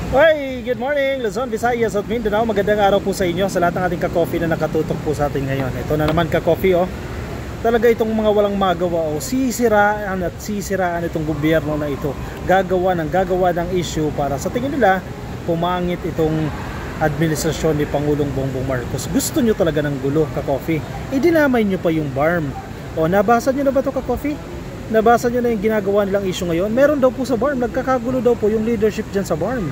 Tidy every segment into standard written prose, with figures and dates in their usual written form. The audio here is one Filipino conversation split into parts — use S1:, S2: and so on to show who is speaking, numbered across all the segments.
S1: Hey, good morning Luzon, Visayas at Mindanao. Magandang araw po sa inyo sa lahat ng ating ka-coffee na nakatutok po sa atin ngayon. Ito na naman ka-coffee oh. Talaga itong mga walang magawa oh, sisiraan at sisiraan itong gobyerno na ito. Gagawa ng issue para sa tingin nila pumangit itong administrasyon ni Pangulong Bongbong Marcos. Gusto nyo talaga ng gulo ka-coffee. Idinamay nyo pa yung BARM. O nabasa nyo na ba ito ka-coffee? Nabasa nyo na yung ginagawa nilang issue ngayon? Meron daw po sa BARM, nagkakagulo daw po yung leadership dyan sa BARM.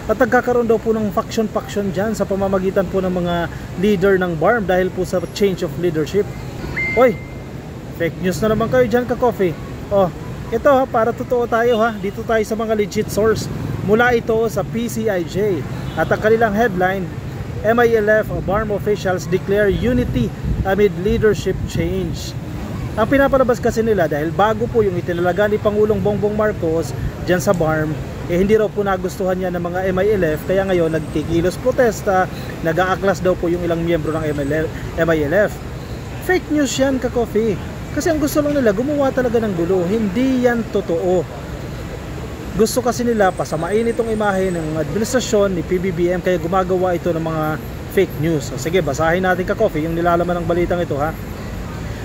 S1: At nagkakaroon daw po ng faction dyan sa pamamagitan po ng mga leader ng BARM dahil po sa change of leadership. Oy, fake news na naman kayo dyan ka-coffee. Oh, ito ha, para totoo tayo ha, dito tayo sa mga legit source. Mula ito sa PCIJ. At ang kanilang headline, MILF BARM officials declare unity amid leadership change. Ang pinapalabas kasi nila dahil bago po yung itinalaga ni Pangulong Bongbong Marcos dyan sa BARM, hindi raw po nagustuhan niya ng mga MILF, kaya ngayon nagkikilos protesta, nag-aaklas daw po yung ilang miyembro ng MILF. Fake news yan ka-coffee, kasi ang gusto lang nila gumawa talaga ng gulo, hindi yan totoo. Gusto kasi nila pasamain itong imahe ng administrasyon ni PBBM, kaya gumagawa ito ng mga fake news. So, sige, basahin natin ka-coffee yung nilalaman ng balitang ito ha.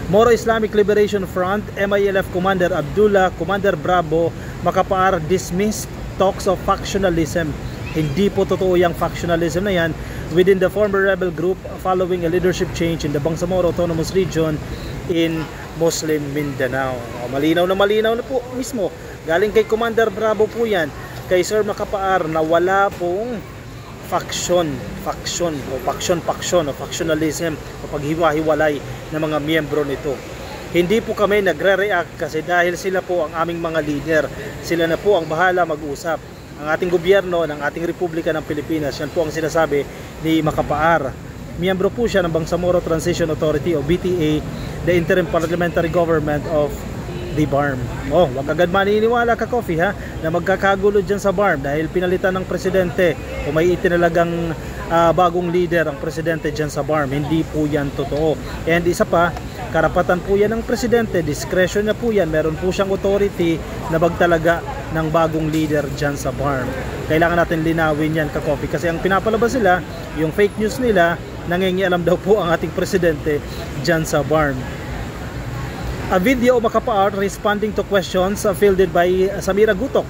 S1: Moro Islamic Liberation Front, MILF Commander Abdullah, Commander Bravo, Makapaar dismissed talks of factionalism. Hindi po totoo yung factionalism na yan within the former rebel group following a leadership change in the Bangsamoro Autonomous Region in Muslim Mindanao. Malinaw na po mismo. Galing kay Commander Bravo po yan, kay Sir Makapaar, na wala pong faction o factionalism o paghiwa-hiwalay ng mga miyembro nito. Hindi po kami nagre-react kasi dahil sila po ang aming mga leader. Sila na po ang bahala mag-usap. Ang ating gobyerno ng ating Republika ng Pilipinas, yan po ang sinasabi ni Makapaar. Miyembro po siya ng Bangsamoro Transition Authority o BTA, the interim parliamentary government of the BARM. Oh, wag agad maniniwala ka-coffee ha, na magkakagulo dyan sa BARM dahil pinalitan ng presidente o may itinalagang bagong leader ang presidente dyan sa BARM. Hindi po yan totoo. And isa pa, karapatan po yan ng presidente, discretion niya po yan, meron po siyang authority na magtalaga ng bagong leader dyan sa BARM. Kailangan natin linawin yan ka-coffee kasi ang pinapalabas nila, yung fake news nila, nangingialam daw po ang ating presidente dyan sa BARM. A video of Makapaar responding to questions fielded by Samira Gutok.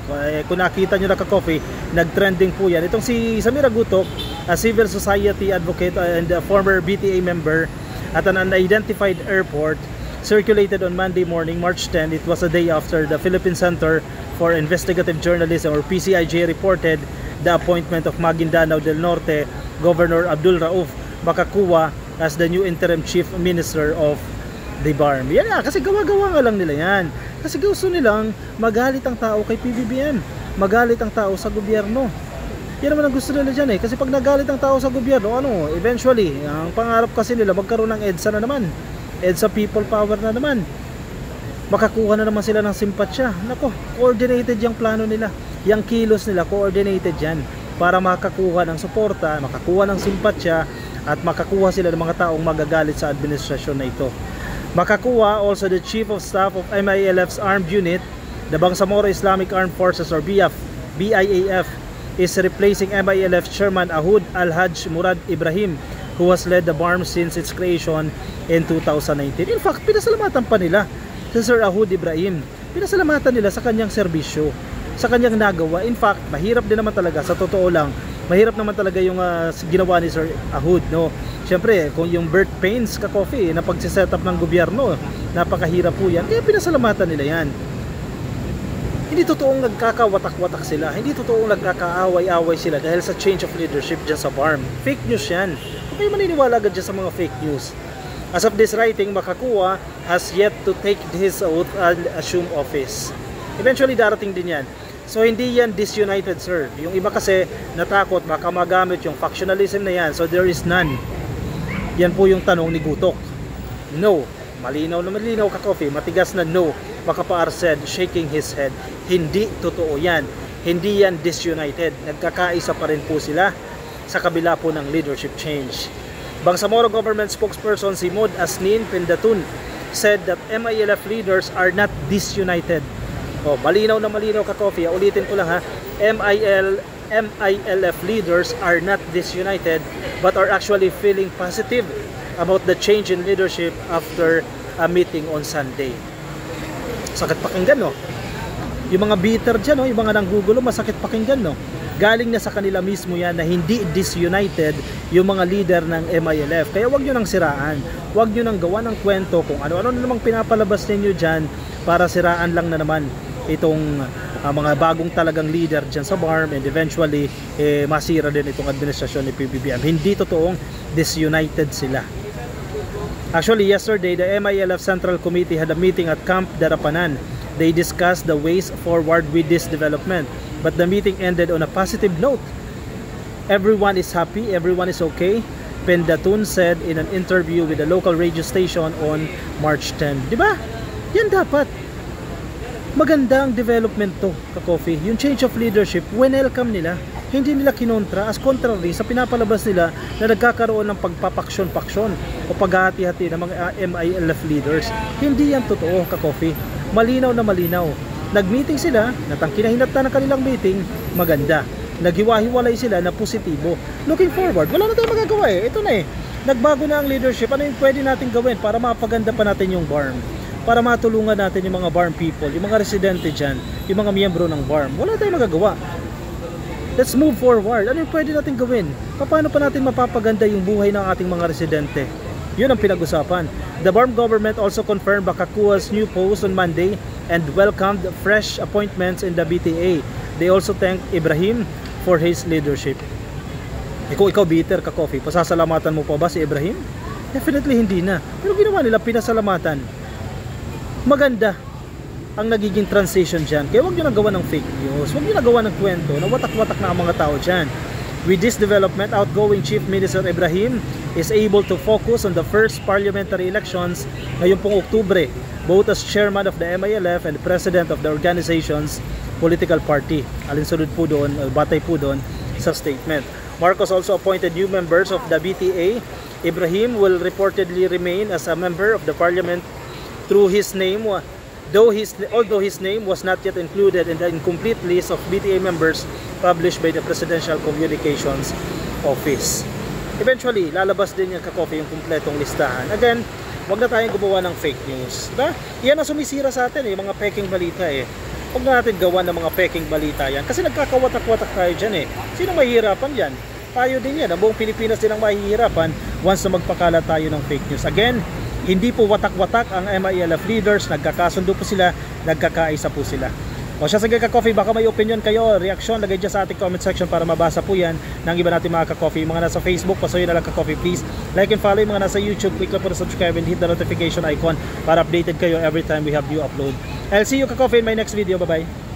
S1: Kung nakita nyo na ka-coffee, nag-trending po yan. Itong si Samira Gutok, a civil society advocate and a former BTA member at an unidentified airport, circulated on Monday morning, March 10. It was a day after the Philippine Center for Investigative Journalism or PCIJ reported the appointment of Maguindanao del Norte Governor Abdul Rauf Bakakuwa as the new interim chief minister of the BARM. Yan nga, kasi gawa-gawa nga lang nila yan. Kasi gusto nilang magalit ang tao kay PBBM, magalit ang tao sa gobyerno. Yan naman ang gusto nila dyan eh. Kasi pag nagalit ang tao sa gobyerno, eventually, ang pangarap kasi nila magkaroon ng EDSA na naman. EDSA people power na naman. Makakuha na naman sila ng simpatsya. Nako, coordinated yung plano nila. Yung kilos nila, coordinated yan. Para makakuha ng suporta, makakuha ng simpatsya, at makakuha sila ng mga taong magagalit sa administrasyon na ito. Makakuha, also the Chief of Staff of MILF's armed unit, the Bangsamoro Islamic Armed Forces or BIAF, is replacing MILF Chairman Ahud Al-Hajj Murad Ibrahim, who has led the BARM since its creation in 2019. In fact, pinasalamatan pa nila si Sir Ahud Ibrahim. Pinasalamatan nila sa kanyang serbisyo, sa kanyang nagawa. In fact, mahirap din naman talaga, sa totoo lang, mahirap naman talaga yung ginawa ni Sir Ahud, no? Siyempre, kung yung birth pains ka-coffee na pagsiset up ng gobyerno, napakahirap po yan. Kaya pinasalamatan nila yan. Hindi totoong nagkakawatak-watak sila. Hindi totoong nagkakaaway-away sila dahil sa change of leadership dyan sa BARM. Fake news yan. Huwag kayo maniniwala agad dyan sa mga fake news. As of this writing, Makakuwa has yet to take his oath and assume office. Eventually, darating din yan. So hindi yan disunited, sir. Yung iba kasi natakot baka magamit yung factionalism na yan. So there is none. Yan po yung tanong ni Gutok. No. Malinaw na malinaw ka-coffee. Matigas na no. Makapaar said, shaking his head. Hindi totoo yan. Hindi yan disunited. Nagkakaisa pa rin po sila sa kabila po ng leadership change. Bangsamoro government spokesperson si Mod Asnin Pindatun said that MILF leaders are not disunited. Oh, malinaw na malinaw ka-coffee. Ulitin ko lang ha. MILF leaders are not disunited but are actually feeling positive about the change in leadership after a meeting on Sunday. Sakit pakinggan, no? Yung mga bitter dyan, no? Yung mga nanggugulo, masakit pakinggan, no? Galing na sa kanila mismo yan na hindi disunited yung mga leader ng MILF. Kaya wag nyo nang siraan. Wag nyo nang gawa ng kwento kung ano-ano na namang pinapalabas ninyo dyan para siraan lang na naman itong mga bagong talagang leader dyan sa BARM, and eventually masira din itong administrasyon ni PBBM. Hindi totoong disunited sila. Actually, yesterday, the MILF Central Committee had a meeting at Camp Darapanan. They discussed the ways forward with this development. But the meeting ended on a positive note. Everyone is happy, everyone is okay, Pendatun said in an interview with a local radio station on March 10. Di ba? Yan dapat. Maganda ang development to, ka-coffee. Yung change of leadership, welcome nila. Hindi nila kinontra, as contrary sa pinapalabas nila na nagkakaroon ng pagpapaksyon-paksyon o paghahati-hati ng mga MILF leaders. Hindi yan totoo, ka-coffee. Malinaw na malinaw. Nag-meeting sila, natangkinahinata ng kanilang meeting, maganda. Naghiwa-hiwalay sila na positibo. Looking forward, wala na tayong magagawa eh. Ito na eh. Nagbago na ang leadership. Ano yung pwede natin gawin para mapaganda pa natin yung BARM? Para matulungan natin yung mga BARM people, yung mga residente dyan, yung mga miyembro ng BARM. Wala tayong magagawa. Let's move forward. Ano yung pwede natin gawin? Paano pa natin mapapaganda yung buhay ng ating mga residente? Yun ang pinag-usapan. The BARM government also confirmed Bakakua's new post on Monday and welcomed fresh appointments in the BTA. They also thanked Ibrahim for his leadership. Ikaw bitter, ka-coffee. Pasasalamatan mo pa ba si Ibrahim? Definitely hindi na. Pero ginawa nila, pinasalamatan. Maganda ang nagiging transition dyan. Kaya huwag nyo nagawa ng fake news. Huwag nyo nagawa ng kwento na watak-watak na ang mga tao dyan. With this development, outgoing Chief Minister Ibrahim is able to focus on the first parliamentary elections ngayong pong Oktubre, both as chairman of the MILF and president of the organization's political party. Alinsunod po doon, batay po doon sa statement. Marcos also appointed new members of the BTA. Ibrahim will reportedly remain as a member of the parliament through his name, although his name was not yet included in the incomplete list of BTA members published by the Presidential Communications Office. Eventually, lalabas din yung ka-coffee yung kumpletong listahan. Again, wag na tayong gumawa ng fake news. Diba? Yan ang sumisira sa atin, yung mga peking balita eh. Huwag na natin gawa ng mga peking balita yan. Kasi nagkakawatak-watak tayo dyan eh. Sino mahihirapan dyan? Tayo din yan. Ang buong Pilipinas din ang mahihirapan once na magpakalat tayo ng fake news. Again, hindi po watak-watak ang MILF leaders. Nagkakasundo po sila, nagkakaisa po sila. O siya, sige ka-coffee, baka may opinion kayo, reaksyon, lagay dyan sa ating comment section para mabasa po yan ng iba natin mga ka-coffee. Mga nasa Facebook, pasuyin na lang ka-coffee, please. Like and follow. Yung mga nasa YouTube, click lang po na subscribe and hit the notification icon para updated kayo every time we have new upload. I'll see you ka-coffee in my next video. Bye-bye.